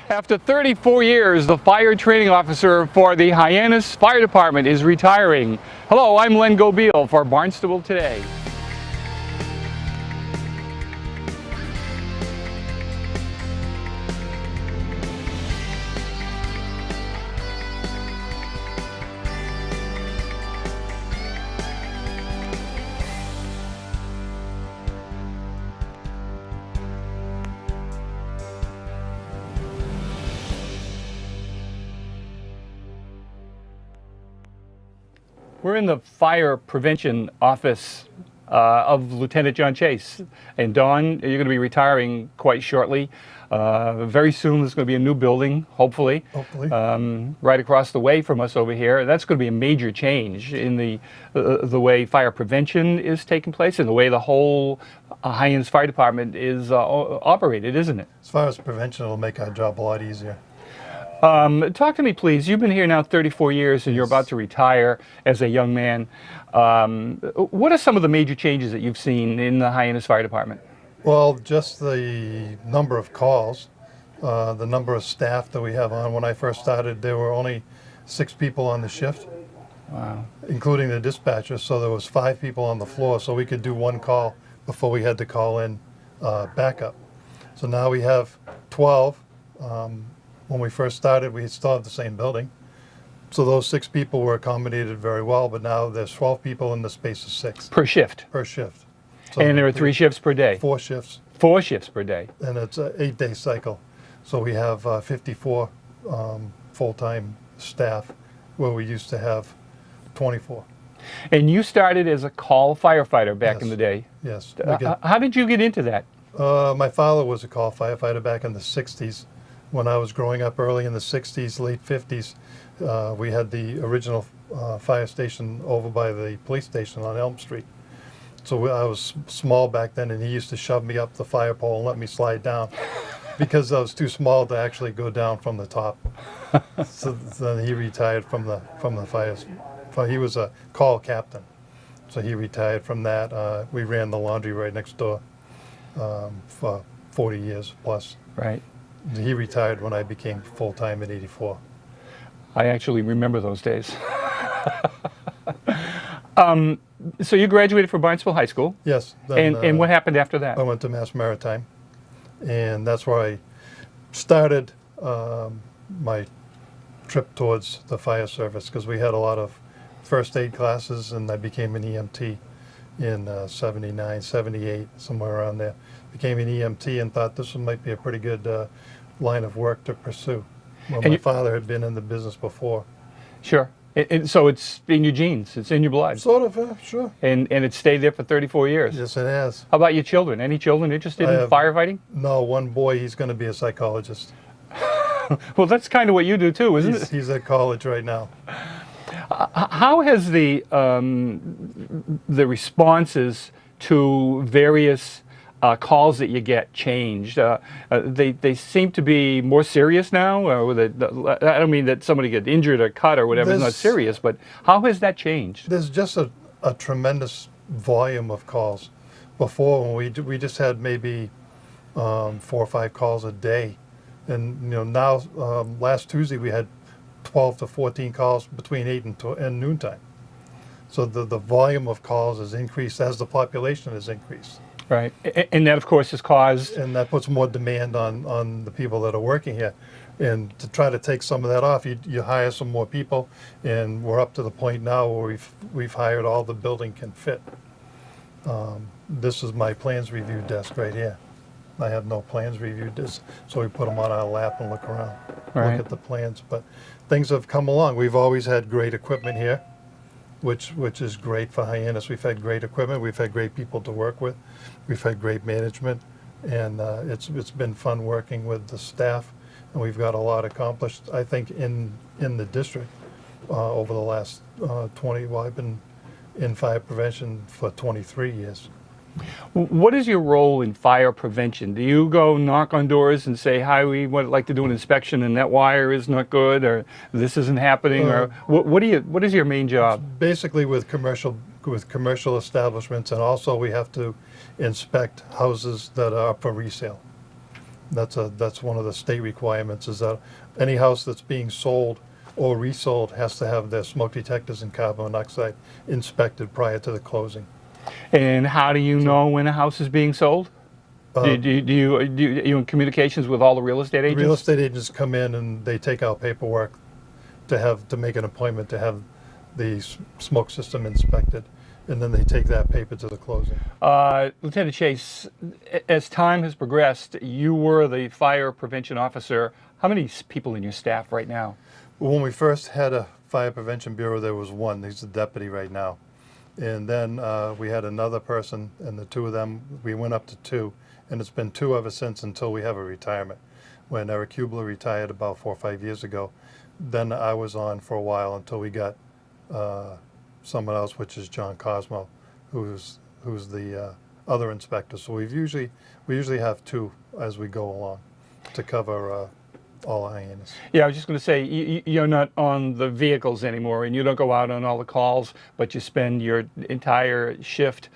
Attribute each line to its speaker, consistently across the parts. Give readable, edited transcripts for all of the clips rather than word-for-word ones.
Speaker 1: After 34 years, the fire training officer for the Hyannis Fire Department is retiring. Hello, I'm Len Gobeil for Barnstable Today. We're in the fire prevention office of Lieutenant John Chase. And Don, you're going to be retiring quite shortly. Very soon there's going to be a new building, hopefully. Right across the way from us over here. That's going to be a major change in the way fire prevention is taking place and the way the whole Hyannis Fire Department is operated, isn't it?
Speaker 2: As far as prevention, it'll make our job a lot easier.
Speaker 1: Talk to me, please. You've been here now 34 years and you're about to retire as a young man. What are some of the major changes that you've seen in the Hyannis Fire Department?
Speaker 2: Well, just the number of calls, the number of staff that we have on. When I first started, there were only 6 people on the shift,
Speaker 1: Wow.
Speaker 2: including the dispatcher, so there was 5 people on the floor, so we could do one call before we had to call in backup. So now we have 12. When we first started, we still have the same building. So those 6 people were accommodated very well, but now there's 12 people in the space of 6.
Speaker 1: Per shift?
Speaker 2: Per shift. So
Speaker 1: And there are 3 shifts per day?
Speaker 2: 4 shifts.
Speaker 1: 4 shifts per day.
Speaker 2: And it's an 8-day cycle. So we have 54 full-time staff where we used to have 24.
Speaker 1: And you started as a call firefighter back in the day?
Speaker 2: Yes.
Speaker 1: How did you get into that?
Speaker 2: My father was a call firefighter back in the 60s. When I was growing up early in the 60s, late 50s, we had the original fire station over by the police station on Elm Street. So I was small back then, and he used to shove me up the fire pole and let me slide down because I was too small to actually go down from the top. So then he retired from the fire. He was a call captain, so he retired from that. We ran the laundry right next door for 40 years plus.
Speaker 1: Right.
Speaker 2: He retired when I became full-time in '84.
Speaker 1: I actually remember those days. So you graduated from Barnstable High School?
Speaker 2: Yes.
Speaker 1: And what happened after that?
Speaker 2: I went to Mass Maritime, and that's where I started my trip towards the fire service, because we had a lot of first aid classes, and I became an EMT in 79, 78, somewhere around there. Became an EMT and thought this might be a pretty good line of work to pursue. Well, my father had been in the business before.
Speaker 1: Sure. And so it's in your genes, it's in your blood.
Speaker 2: Sort of, sure.
Speaker 1: And it stayed there for 34 years.
Speaker 2: Yes, it has.
Speaker 1: How about your children? Any children interested in firefighting?
Speaker 2: No, one boy, he's going to be a psychologist.
Speaker 1: Well, that's kind of what you do too, isn't it?
Speaker 2: He's at college right now.
Speaker 1: How has the responses to various calls that you get changed? They seem to be more serious now. I don't mean that somebody get injured or cut or whatever. It's not serious, but how has that changed?
Speaker 2: There's just a tremendous volume of calls. Before, when we just had maybe 4 or 5 calls a day, and now last Tuesday we had 12 to 14 calls between 8 and noontime. So the volume of calls has increased as the population has increased.
Speaker 1: Right, and that of course has caused...
Speaker 2: And that puts more demand on the people that are working here. And to try to take some of that off, you hire some more people, and we're up to the point now where we've hired all the building can fit. This is my plans review desk right here. I have no plans reviewed this, so we put them on our lap and look around,
Speaker 1: Right.
Speaker 2: look at the plans. But things have come along. We've always had great equipment here, which is great for Hyannis. We've had great equipment. We've had great people to work with. We've had great management, and it's been fun working with the staff. And we've got a lot accomplished, I think, in the district over the last 20. Well, I've been in fire prevention for 23 years.
Speaker 1: What is your role in fire prevention? Do you go knock on doors and say, hi, we would like to do an inspection and that wire is not good, or this isn't happening, or what is your main job?
Speaker 2: Basically with commercial establishments, and also we have to inspect houses that are up for resale. That's one of the state requirements, is that any house that's being sold or resold has to have their smoke detectors and carbon monoxide inspected prior to the closing.
Speaker 1: And how do you know when a house is being sold?
Speaker 2: Uh,
Speaker 1: Are you in communications with all the real estate
Speaker 2: The
Speaker 1: agents?
Speaker 2: real estate agents come in and they take out paperwork to make an appointment to have the smoke system inspected, and then they take that paper to the closing.
Speaker 1: Lieutenant Chase, as time has progressed, you were the fire prevention officer. How many people in your staff right now?
Speaker 2: When we first had a fire prevention bureau, there was one. He's the deputy right now. And then we had another person, and the two of them, we went up to two, and it's been two ever since until we have a retirement. When Eric Hubler retired about 4 or 5 years ago, then I was on for a while until we got someone else, which is John Cosmo, who's the other inspector. So we usually have two as we go along to cover all hyenas.
Speaker 1: Yeah, I was just going to say, you're not on the vehicles anymore, and you don't go out on all the calls, but you spend your entire shift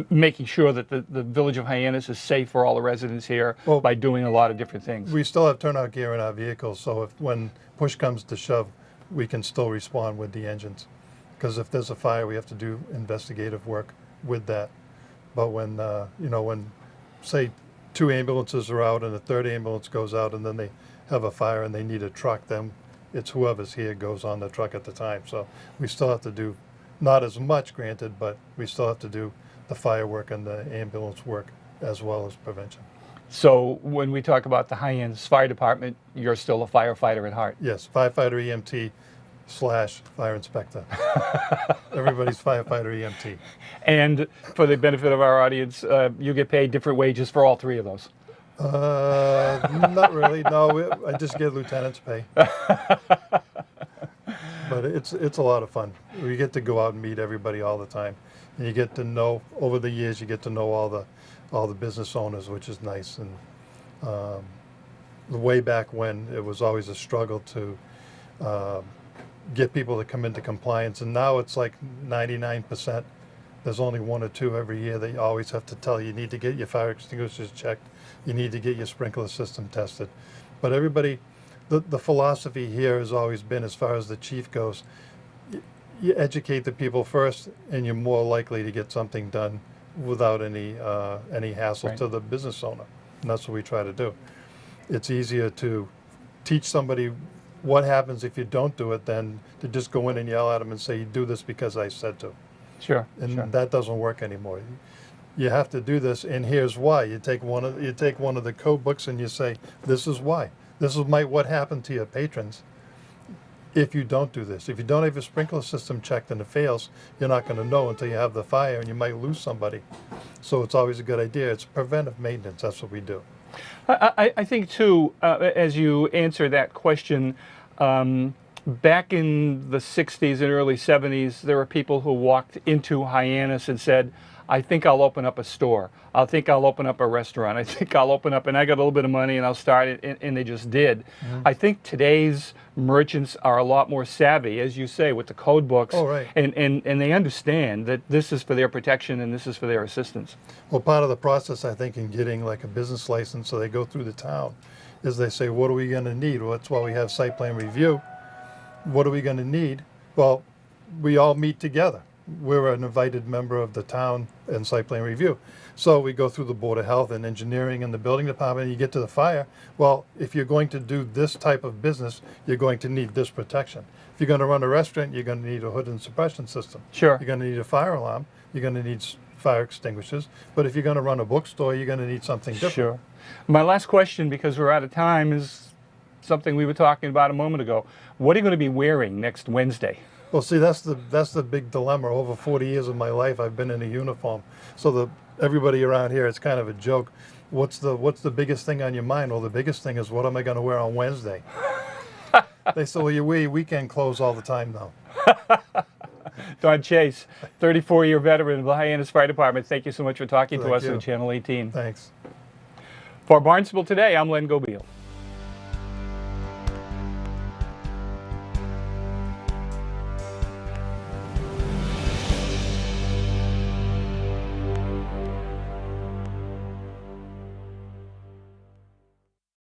Speaker 1: making sure that the village of Hyannis is safe for all the residents here by doing a lot of different things.
Speaker 2: We still have turnout gear in our vehicles, so when push comes to shove, we can still respond with the engines. Because if there's a fire, we have to do investigative work with that. But when, when, say, 2 ambulances are out and the 3rd ambulance goes out and then they have a fire and they need a truck, then it's whoever's here goes on the truck at the time. So we still have to do, not as much granted, but we still have to do the fire work and the ambulance work as well as prevention.
Speaker 1: So when we talk about the Hyannis Fire Department, you're still a firefighter at heart?
Speaker 2: Yes, firefighter EMT / fire inspector. Everybody's firefighter EMT.
Speaker 1: And for the benefit of our audience, you get paid different wages for all 3 of those?
Speaker 2: Not really. No, I just get lieutenant's pay. But it's a lot of fun. We get to go out and meet everybody all the time, and you get to know, over the years, you get to know all the business owners, which is nice. And way back when, it was always a struggle to get people to come into compliance, and now it's like 99%. There's only 1 or 2 every year that you always have to tell you need to get your fire extinguishers checked, you need to get your sprinkler system tested. But everybody, the philosophy here has always been, as far as the chief goes, you educate the people first, and you're more likely to get something done without any hassle to the business owner. And that's what we try to do. It's easier to teach somebody what happens if you don't do it than to just go in and yell at them and say, you do this because I said to.
Speaker 1: Sure.
Speaker 2: And that doesn't work anymore. You have to do this, and here's why. You take one of the code books and you say, this is why. This is what happened to your patrons if you don't do this. If you don't have your sprinkler system checked and it fails, you're not going to know until you have the fire, and you might lose somebody. So it's always a good idea. It's preventive maintenance. That's what we do.
Speaker 1: I think, too, as you answer that question, back in the 60s and early 70s, there were people who walked into Hyannis and said, I think I'll open up a store. I think I'll open up a restaurant. I think I'll open up, and I got a little bit of money, and I'll start it, and they just did. Mm-hmm. I think today's merchants are a lot more savvy, as you say, with the code books.
Speaker 2: Oh, right.
Speaker 1: And they understand that this is for their protection and this is for their assistance.
Speaker 2: Well, part of the process, I think, in getting like a business license, so they go through the town, is they say, what are we going to need? Well, that's why we have site plan review. What are we going to need? Well, we all meet together. We're an invited member of the town and site plan review. So we go through the Board of Health and Engineering and the building department, and you get to the fire. Well, if you're going to do this type of business, you're going to need this protection. If you're going to run a restaurant, you're going to need a hood and suppression system.
Speaker 1: Sure.
Speaker 2: You're going to need a fire alarm. You're going to need fire extinguishers. But if you're going to run a bookstore, you're going to need something different.
Speaker 1: Sure. My last question, because we're out of time, is something we were talking about a moment ago. What are you going to be wearing next Wednesday?
Speaker 2: Well, see, that's the big dilemma. Over 40 years of my life, I've been in a uniform. So everybody around here, it's kind of a joke. What's the biggest thing on your mind? Well, the biggest thing is, what am I going to wear on Wednesday? They say, well, you wear your weekend clothes all the time now.
Speaker 1: Don Chase, 34-year veteran of the Hyannis Fire Department. Thank you so much for talking to us on Channel 18.
Speaker 2: Thanks.
Speaker 1: For Barnstable Today, I'm Len Gobeil.